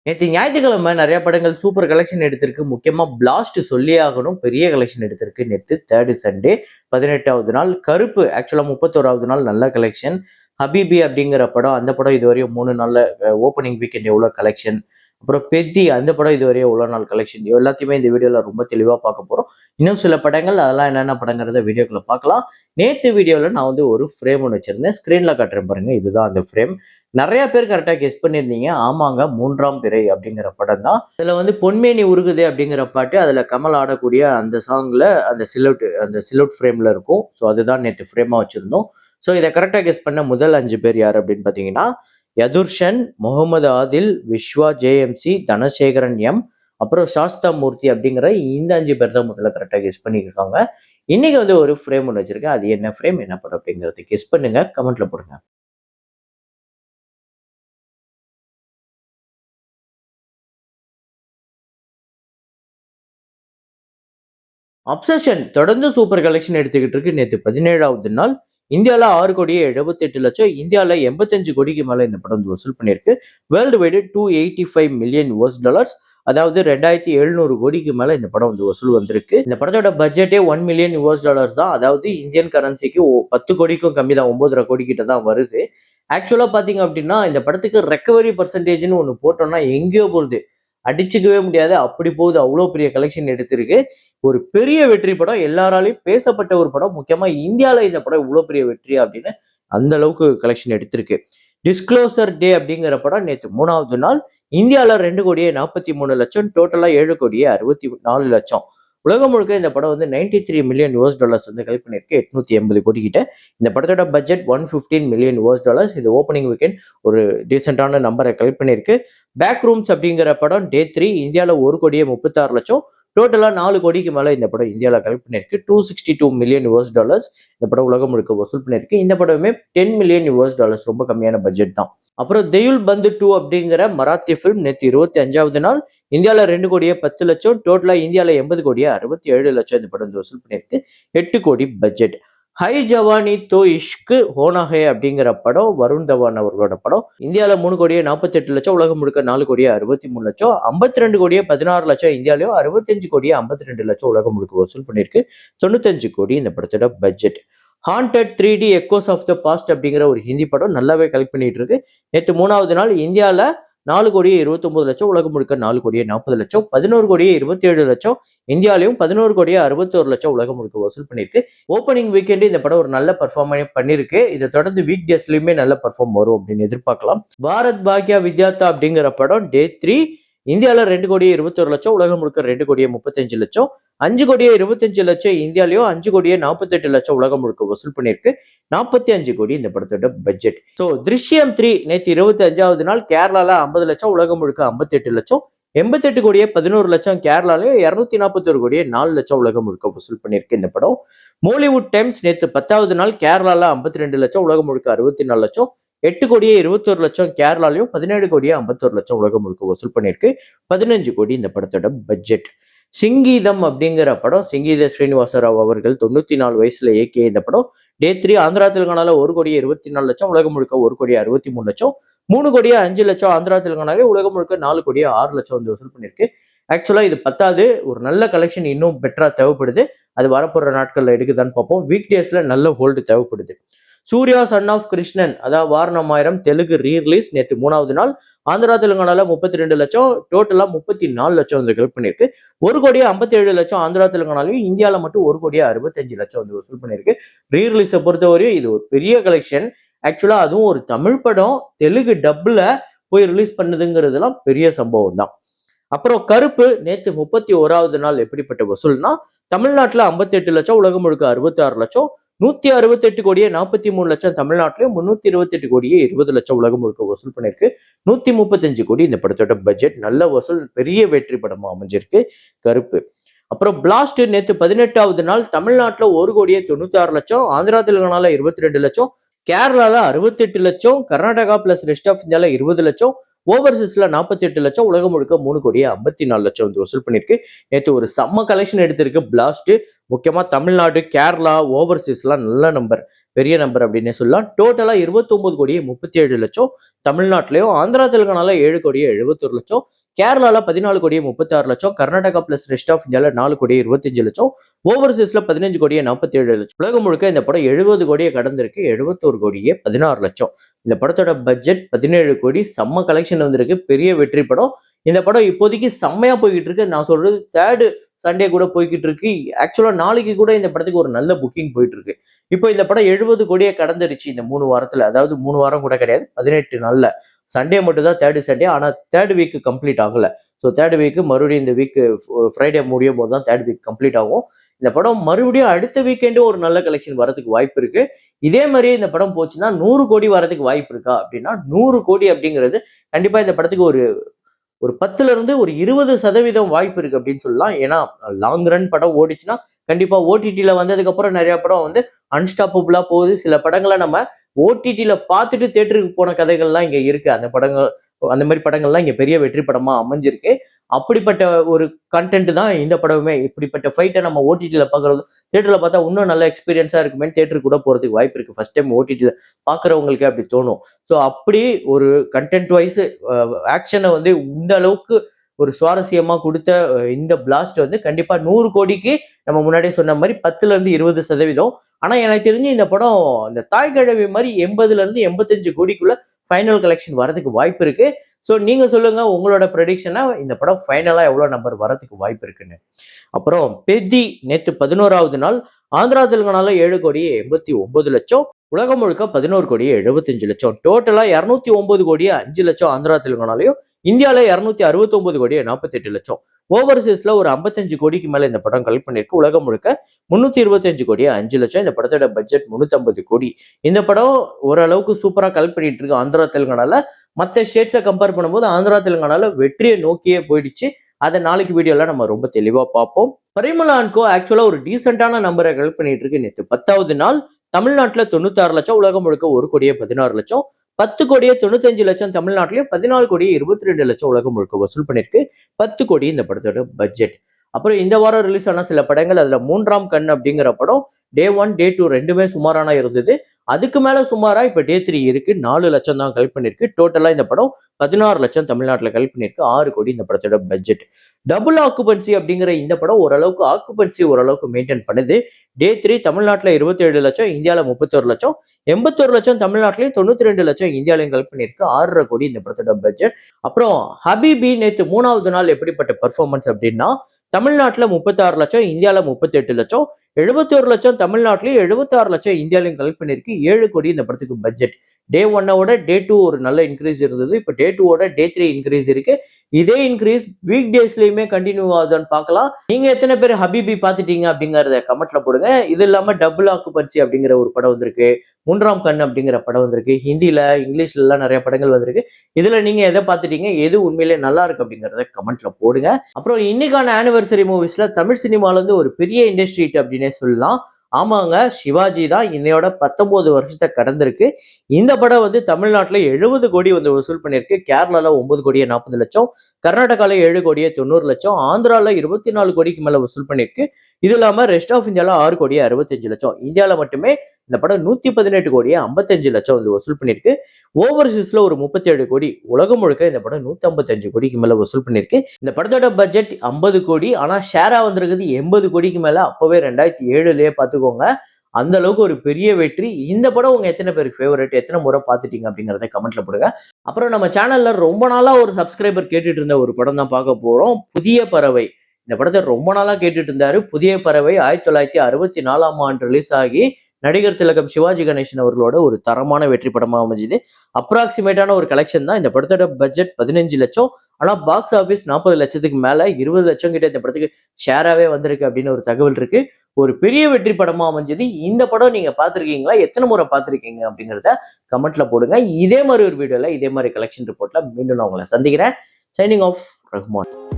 நேத்து ஞாயித்துக்கிழமை நெறைய படங்கள் சூப்பர் கலெக்ஷன் எடுத்திருக்கு. முக்கியமா பிளாஸ்ட் சொல்லியே ஆகணும். பெரிய கலெக்ஷன் எடுத்திருக்கு. நேத்து 3 சண்டே 18வது நாள். கருப்பு ஆக்சுவலா 31வது நாள் நல்ல கலெக்ஷன். ஹபீபி அப்படிங்கிற படம், அந்த படம் இதுவரையும் 3 நாள்ல ஓப்பனிங் வீக்கெண்ட் எவ்வளோ கலெக்ஷன். அப்புறம் பெத்தி அந்த படம் இதுவரையும் எவ்வளோ நாள் கலெக்ஷன். எல்லாத்தையுமே இந்த வீடியோல ரொம்ப தெளிவா பார்க்க போறோம். இன்னும் சில படங்கள் அதெல்லாம் என்னென்ன படங்கிறத வீடியோக்குள்ள பார்க்கலாம். நேத்து வீடியோல நான் வந்து ஒரு ஃப்ரேம் ஒண்ணு வச்சிருந்தேன். ஸ்க்ரீன்ல காட்டுறேன் பாருங்க. இதுதான் அந்த ஃப்ரேம். நெறைய பேர் கரெக்ட்டா கெஸ் பண்ணியிருந்தீங்க. ஆமாங்க, 3ஆம் பிறை அப்படிங்கிற படம் தான். அதுல வந்து பொன்மேனி உருகுதே அப்படிங்கிற பாட்டு, அதுல கமல் ஆடக்கூடிய அந்த சாங்ல அந்த சிலவுட் ஃப்ரேம்ல இருக்கும். ஸோ அதுதான் நேத்து ஃப்ரேமா வச்சிருந்தோம். ஸோ இத கரெக்ட்டா கெஸ் பண்ண முதல் 5 பேர் யார் அப்படின்னு பார்த்தீங்கன்னா, யதுர்ஷன், முகமது ஆதில், விஸ்வா ஜேஎம்சி, தனசேகரன் எம், அப்புறம் சாஸ்தா மூர்த்தி அப்படிங்கிற இந்த 5 பேர் தான் முதல்ல கரெக்ட்டா கெஸ் பண்ணியிருக்காங்க. இன்னைக்கு வந்து ஒரு ஃப்ரேம் ஒண்ணு வச்சிருக்கேன். அது என்ன ஃப்ரேம், என்ன படம் அப்படிங்கிறத கெஸ் பண்ணுங்க. கமெண்ட்ல போடுங்க. அப்சஷன் தொடர்ந்து சூப்பர் கலெக்ஷன் எடுத்துக்கிட்டு இருக்கு. நேத்து 17வது நாள் இந்தியால 6,78,00,000, இந்தியால 85 கோடிக்கு மேல இந்த படம் வந்து வசூல் பண்ணியிருக்கு. World wide $285 million. அதாவது 2,700 கோடிக்கு மேல இந்த படம் வந்து வசூல் வந்திருக்கு. இந்த படத்தோட பட்ஜெட்டே $1 மில்லியன் தான். அதாவது இந்தியன் கரன்சிக்கு 10 கோடிக்கும் கம்மி தான். 9,5 கோடி கிட்ட தான் வருது. ஆக்சுவலா பாத்தீங்க அப்படின்னா இந்த படத்துக்கு ரெக்கவரி பர்சன்டேஜ்னு ஒண்ணு போட்டோம்னா எங்கேயோ போகுது. அடிச்சுக்கவே முடியாது. அப்படி போகுது. அவ்வளோ பெரிய கலெக்ஷன் எடுத்திருக்கு. ஒரு பெரிய வெற்றி படம். எல்லாராலையும் பேசப்பட்ட ஒரு படம். முக்கியமா இந்தியால இந்த படம் இவ்ளோ பெரிய வெற்றி அப்படின்னு அந்த அளவுக்கு கலெக்ஷன் எடுத்திருக்கு. டிஸ்க்ளோசர் டே அப்படிங்கிற படம் நேத்து 3வது நாள் இந்தியால 2,43,00,000, டோட்டலா 7,64,00,000. உலகம் முழுக்க இந்த படம் வந்து $93 மில்லியன் வந்து கலெக்ட் பண்ணியிருக்கு. 880 கோடி கிட்ட. இந்த படத்தோட பட்ஜெட் $115 மில்லியன். இது ஓப்பனிங் வீக்கெண்ட் ஒரு டீசென்ட்டான நம்பரை கலெக்ட் பண்ணியிருக்கு. பேக் ரூம்ஸ் அப்படிங்கிற படம் டே 3 இந்தியால 1,36,00,000, டோட்டலா 4 கோடிக்கு மேல இந்த படம் இந்தியால கலெக்ட் பண்ணியிருக்கு. $262 மில்லியன் இந்த படம் உலகம் முழுக்க வசூல் பண்ணியிருக்கு. இந்த படமே $10 மில்லியன், ரொம்ப கம்மியான பட்ஜெட் தான். அப்புறம் தெயுல் பந்து 2 அப்படிங்கிற மராத்தி ஃபிலிம் நேத்து 25வது நாள் இந்தியால 2,10,00,000, டோட்டலா இந்தியால 80,67,00,000 இந்த படம் வந்து வசூல் பண்ணியிருக்கு. 8 கோடி பட்ஜெட். ஹை ஜவானி தோ இஷ்க் ஹோனா ஹே அப்படிங்கிற படம் வருண் தவான் அவர்களோட படம். இந்தியால 3,48,00,000, உலகம் முழுக்க 4,63,00,000, 52,16,00,000 இந்தியாலையும், 65,52,00,000 உலகம் முழுக்க வசூல் பண்ணியிருக்கு. 95 கோடி இந்த படத்தோட budget. Haunted 3D echoes of the past அப்படிங்கிற ஒரு ஹிந்தி படம் நல்லாவே கலெக்ட் பண்ணிட்டு இருக்கு. நேற்று 3வது நாள் இந்தியால 4,29,00,000, உலகம் முழுக்க 4,40,00,000, 11,27,00,000 இந்தியாலையும், 11,61,00,000 உலகம் முழுக்க வசூல் பண்ணியிருக்கு. ஓப்பனிங் வீக்கெண்ட் இந்த படம் ஒரு நல்ல பர்ஃபார்மன்ஸ் பண்ணிருக்கு. இதை தொடர்ந்து வீக் டேஸ்லயுமே நல்ல பர்ஃபார்ம் வரும் அப்படின்னு எதிர்பார்க்கலாம். பாரத் பாக்யா வித்யாத்தா அப்படிங்கிற படம் டே 3 இந்தியால 2,21,00,000, உலகம் முழுக்க 2,35,00,000, 5,25,00,000 இந்தியாலையும், 5,48,00,000 உலகம் முழுக்க வசூல் பண்ணியிருக்கு. 45 கோடி இந்த படத்தோட பட்ஜெட். ஸோ திருஷ்யம் 3 நேற்று 25வது நாள் கேரளால 50,00,000, உலகம் முழுக்க 58,00,000, 88,11,00,000 கேரளாலையும், 241,04,00,000 உலகம் முழுக்க வசூல் பண்ணியிருக்கு இந்த படம். மோலிவுட் டைம்ஸ் நேற்று 10வது நாள் கேரளால 52,00,000, உலகம் முழுக்க 64,00,000, 8,21,00,000 கேரளாலையும், 17,51,00,000 உலகம் முழுக்க வசூல் பண்ணியிருக்கு. 15 கோடி இந்த படத்தோட பட்ஜெட். சிங்கீதம் அப்படிங்கிற படம் சிங்கீத ஸ்ரீனிவாசராவ் அவர்கள் 94 வயசுல இயக்கிய இந்த படம் டே 3 ஆந்திரா தெலுங்கானால 1,24,00,000, உலகம் முழுக்க 1,63,00,000, 3,05,00,000 ஆந்திரா தெலுங்கானாலே, உலகம் முழுக்க 4,06,00,000 வந்து வசூல் பண்ணியிருக்கு. ஆக்சுவலா இது பத்தாது. ஒரு நல்ல கலெக்ஷன் இன்னும் பெட்டரா தேவைப்படுது. அது வரப்போற நாட்கள்ல எடுக்குதான்னு பார்ப்போம். வீக் டேஸ்ல நல்ல ஹோல்டு தேவைப்படுது. சூர்யா சன் ஆஃப் கிருஷ்ணன் அதாவது வாரணம் ஆயிரம் தெலுங்கு ரீ-ரிலீஸ் நேற்று 3வது நாள் ஆந்திரா தெலுங்கானால 32,00,000, டோட்டலா 34,00,000 வந்து கலெக்ட் பண்ணியிருக்கு. 1,57,00,000 ஆந்திரா தெலுங்கானாலையும், இந்தியாவில் மட்டும் 1,65,00,000 வந்து வசூல் பண்ணியிருக்கு. ரீ-ரிலீஸை பொறுத்தவரையும் இது ஒரு பெரிய கலெக்ஷன். ஆக்சுவலா அதுவும் ஒரு தமிழ் படம் தெலுங்கு டப்ல போய் ரிலீஸ் பண்ணுதுங்கிறதுலாம் பெரிய சம்பவம் தான். அப்புறம் கருப்பு நேத்து 31வது நாள் எப்படிப்பட்ட வசூல்னா, தமிழ்நாட்டுல 58,00,000, உலகம் முழுக்க 66,00,000, 168,43,00,000 தமிழ்நாட்டிலையும், 328,20,00,000 உலகம் முழுக்க வசூல் பண்ணியிருக்கு. 135 கோடி இந்த படத்தோட பட்ஜெட். நல்ல வசூல், பெரிய வெற்றி படமா அமைஞ்சிருக்கு கருப்பு. அப்புறம் பிளாஸ்ட் நேத்து 18வது நாள் தமிழ்நாட்டுல 1,96,00,000, ஆந்திரா தெலுங்கானால 22,00,000, கேரளால 68,00,000, கர்நாடகா பிளஸ் ரெஸ்ட் ஆஃப் இந்தியால 20,00,000, ஓவர்சீஸ்ல 48 லட்சம், உலகம் முழுக்க 3,54,00,000 வந்து வசூல் பண்ணிருக்கு. நேற்று ஒரு செம்ம கலெக்ஷன் எடுத்திருக்கு பிளாஸ்ட். முக்கியமா தமிழ்நாடு, கேரளா, ஓவர்சீஸ்லாம் நல்ல நம்பர், பெரிய நம்பர் அப்படின்னே சொல்லலாம். டோட்டலா 29,37,00,000 தமிழ்நாட்டிலையும், ஆந்திரா தெலுங்கானால 7,71,00,000, கேரளால 14,36,00,000, கர்நாடகா பிளஸ் ரெஸ்ட் ஆஃப் இந்தியால 4,25,00,000, ஓவர்சீஸ்ல 15,47,00,000. உலகம் முழுக்க இந்த படம் 70 கோடியை கடந்திருக்கு. 71,16,00,000. இந்த படத்தோட பட்ஜெட் 17 கோடி. செம்ம கலெக்ஷன் வந்திருக்கு. பெரிய வெற்றி படம். இந்த படம் இப்போதைக்கு செம்மையா போய்கிட்டு இருக்கு. நான் சொல்றது தேர்ட் சண்டே கூட போய்கிட்டு இருக்கு. ஆக்சுவலா நாளைக்கு கூட இந்த படத்துக்கு ஒரு நல்ல புக்கிங் போயிட்டு இருக்கு. இப்போ இந்த படம் 70 கோடியை கடந்துருச்சு இந்த 3 வாரத்துல. அதாவது 3 வாரம் கூட கிடையாது, 18 நாள்ல. சண்டே மட்டும் தான் தேர்ட் சண்டே. ஆனா தேர்ட் வீக் கம்ப்ளீட் ஆகல. ஸோ தேர்ட் வீக் மறுபடியும் இந்த வீக் ஃப்ரைடே முடியும் போது தான் தேர்ட் வீக் கம்ப்ளீட் ஆகும். இந்த படம் மறுபடியும் அடுத்த வீக்கெண்டு ஒரு நல்ல கலெக்ஷன் வரதுக்கு வாய்ப்பு இருக்கு. இதே மாதிரியே இந்த படம் போச்சுன்னா 100 கோடி வரதுக்கு வாய்ப்பு இருக்கா அப்படின்னா, 100 கோடி அப்படிங்கிறது கண்டிப்பா இந்த படத்துக்கு ஒரு ஒரு 10ல இருந்து ஒரு 20% வாய்ப்பு இருக்கு அப்படின்னு சொல்லலாம். ஏன்னா லாங் ரன் படம் ஓடிச்சுன்னா கண்டிப்பா ஓடிடில வந்ததுக்கு அப்புறம் நிறைய படம் வந்து அன்ஸ்டாப்பபிளா போகுது. சில படங்களை நம்ம ஓடிடில பார்த்துட்டு தியேட்டருக்கு போன கதைகள்லாம் இங்க இருக்கு. அந்த படங்கள், அந்த மாதிரி படங்கள்லாம் இங்க பெரிய வெற்றி படமா அமைஞ்சிருக்கு. அப்படிப்பட்ட ஒரு கண்டென்ட் தான் இந்த படமுமே. இப்படிப்பட்ட ஃபைட்டை நம்ம ஓடிடில பார்க்கறது, தியேட்டர்ல பார்த்தா இன்னும் நல்ல எக்ஸ்பீரியன்ஸா இருக்குமே, தியேட்டருக்கு கூட போறதுக்கு வாய்ப்பு இருக்கு. ஃபர்ஸ்ட் டைம் ஓடிடில பார்க்குறவங்களுக்கு அப்படி தோணும். ஸோ அப்படி ஒரு கண்டென்ட் வைஸ் ஆக்ஷனை வந்து இந்த அளவுக்கு ஒரு சுவாரஸ்யமா கொடுத்த இந்த பிளாஸ்ட் வந்து கண்டிப்பா 100 கோடிக்கு நம்ம முன்னாடியே சொன்ன மாதிரி 10ல இருந்து 20%. ஆனா எனக்கு தெரிஞ்சு இந்த படம் இந்த தாய் கிழவி மாதிரி 80ல இருந்து 85 கோடிக்குள்ள ஃபைனல் கலெக்ஷன் வரதுக்கு வாய்ப்பு இருக்கு. ஸோ நீங்க சொல்லுங்க உங்களோட ப்ரெடிக்ஷனா இந்த படம் ஃபைனலா எவ்வளவு நம்பர் வரதுக்கு வாய்ப்பு இருக்குன்னு. அப்புறம் பெத்தி நேத்து 11வது நாள் ஆந்திரா தெலுங்கானால 7,89,00,000, உலகம் முழுக்க 11,75,00,000. டோட்டலா 209,05,00,000 ஆந்திரா தெலுங்கானாலையும், இந்தியால 269,48,00,000. ஓவர்சீஸ்ல ஒரு 55 கோடிக்கு மேல இந்த படம் கலெக்ட் பண்ணிருக்கு. உலகம் முழுக்க 325,05,00,000. இந்த படத்தோட பட்ஜெட் 350 கோடி. இந்த படம் ஓரளவுக்கு சூப்பரா கலெக்ட் பண்ணிட்டு இருக்கு ஆந்திரா தெலுங்கானால. மற்ற ஸ்டேட்ஸை கம்பேர் பண்ணும்போது ஆந்திரா தெலுங்கானால வெற்றியை நோக்கியே போயிடுச்சு. அதை நாளைக்கு வீடியோல நம்ம ரொம்ப தெளிவா பார்ப்போம். பரிமளா அண்ட் கோ ஆக்சுவலா ஒரு டீசென்டான நம்பரை கலெக்ட் பண்ணிட்டு இருக்கு. நேற்று 10வது நாள் தமிழ்நாட்டுல 96,00,000, உலகம் முழுக்க 1,16,00,000, 10,95,00,000 தமிழ்நாட்டிலையும், 14,22,00,000 உலகம் முழுக்க வசூல் பண்ணிருக்கு. 10 கோடி இந்த படத்தோட பட்ஜெட். அப்புறம் இந்த வாரம் ரிலீஸ் ஆன சில படங்கள், அதுல 3ஆம் கண் அப்படிங்கிற படம் டே 1 டே 2 ரெண்டுமே சுமாரான இருந்தது. அதுக்கு மேல சுமாரா இப்ப டே 3 இருக்கு. 4 லட்சம் தான் கலெக்ட் பண்ணிருக்கு. டோட்டலா இந்த படம் 16 லட்சம் தமிழ்நாட்டில் கலெக்ட் பண்ணிருக்கு. 6 கோடி இந்த படத்தோட பட்ஜெட். டபுள் ஆக்குபன்சி அப்படிங்கிற இந்த படம் ஓரளவுக்கு ஆக்குபன்சி ஓரளவுக்கு மெயின்டைன் பண்ணுது. டே 3 தமிழ்நாட்டில் 27 லட்சம், இந்தியாவில் 31 லட்சம், 81 லட்சம் தமிழ்நாட்டிலையும், 92 லட்சம் இந்தியாலையும் கலெக்ட் பண்ணிருக்கு. 6.5 கோடி இந்த படத்தோட பட்ஜெட். அப்புறம் ஹபிபி நேற்று 3வது நாள் எப்படிப்பட்ட பெர்ஃபார்மன்ஸ் அப்படின்னா, தமிழ்நாட்டில் 36 லட்சம், இந்தியாவில் 38 லட்சம், 71 லட்சம் தமிழ்நாட்டிலையும், 76 லட்சம் இந்தியாலையும் கலெக்ட் பண்ணிருக்கு. 7 கோடி இந்த படத்துக்கு பட்ஜெட். டே 1ஓட டே 2 ஒரு நல்ல இன்க்ரீஸ் இருந்தது. இப்போ டே 2ஓட டே 3 இன்க்ரீஸ் இருக்கு. இதே இன்க்ரீஸ் வீக் டேஸ்லயுமே கண்டினியூ ஆகுதுன்னு பார்க்கலாம். நீங்க எத்தனை பேர் ஹபிபி பார்த்துட்டீங்க அப்படிங்கறத கமெண்ட்ல போடுங்க. இது இல்லாம டபுள் ஆக்குபன்சி அப்படிங்கிற ஒரு படம் வந்திருக்கு. 3ஆம் கண் அப்படிங்கிற படம் வந்திருக்கு. ஹிந்தில, இங்கிலீஷ்ல எல்லாம் நிறைய படங்கள் வந்திருக்கு. இதுல நீங்க எதை பார்த்துட்டீங்க, எது உண்மையிலே நல்லா இருக்கு அப்படிங்கறத கமெண்ட்ல போடுங்க. அப்புறம் இன்னைக்கான ஆனிவர்சரி மூவிஸ்ல தமிழ் சினிமால இருந்து ஒரு பெரிய இண்டஸ்ட்ரி அப்படின்னே சொல்லலாம். ஆமாங்க, சிவாஜி தான் இன்னையோட 19 வருஷத்தை கடந்திருக்கு. இந்த படம் வந்து தமிழ்நாட்டில் 70 கோடி வந்து வசூல் பண்ணியிருக்கு. கேரளால 9,40,00,000, கர்நாடகால 7,90,00,000, ஆந்திரால 24 கோடிக்கு மேல வசூல் பண்ணியிருக்கு. இது இல்லாம ரெஸ்ட் ஆஃப் இந்தியால 6,65,00,000. இந்தியால மட்டுமே இந்த படம் 118,55,00,000 வந்து வசூல் பண்ணியிருக்கு. ஓவர்சீஸ்ல ஒரு 37 கோடி. உலகம் முழுக்க இந்த படம் 155 கோடிக்கு மேல வசூல் பண்ணியிருக்கு. இந்த படத்தோட பட்ஜெட் 50 கோடி. ஆனா ஷேரா வந்திருக்குது 80 கோடிக்கு மேல. அப்பவே 2007லயே பார்த்துக்கோங்க. அந்த அளவுக்கு ஒரு பெரிய வெற்றி. இந்த படம் உங்க எத்தனை பேருக்கு ஃபேவரட், எத்தனை முறை பார்த்துட்டீங்க அப்படிங்கறத கமெண்ட்ல போடுங்க. அப்புறம் நம்ம சேனல்ல ரொம்ப நாளா ஒரு சப்ஸ்கிரைபர் கேட்டுட்டு இருந்த ஒரு படம் தான் பார்க்க போறோம். புதிய பறவை. இந்த படத்தை ரொம்ப நாளா கேட்டுட்டு இருந்தாரு. புதிய பறவை 1964ஆம் ஆண்டு ரிலீஸ் ஆகி நடிகர் திலகம் சிவாஜி கணேசன் அவர்களோட ஒரு தரமான வெற்றி படமா அமைஞ்சுது. அப்ராக்சிமேட்டான ஒரு கலெக்ஷன் தான். இந்த படத்தோட பட்ஜெட் 15 லட்சம். ஆனா பாக்ஸ் ஆபீஸ் 40 லட்சத்துக்கு மேல, 20 லட்சம் கிட்ட இந்த படத்துக்கு ஷேராவே வந்திருக்கு அப்படின்னு ஒரு தகவல் இருக்கு. ஒரு பெரிய வெற்றி படமா அமைஞ்சது. இந்த படம் நீங்க பார்த்திருக்கீங்களா, எத்தனை முறை பார்த்திருக்கீங்க அப்படிங்கிறத கமெண்ட்ல போடுங்க. இதே மாதிரி ஒரு வீடியோல இதே மாதிரி கலெக்ஷன் ரிப்போர்ட்ல மீண்டும் நான் உங்களை சந்திக்கிறேன். Signing off, Rahman.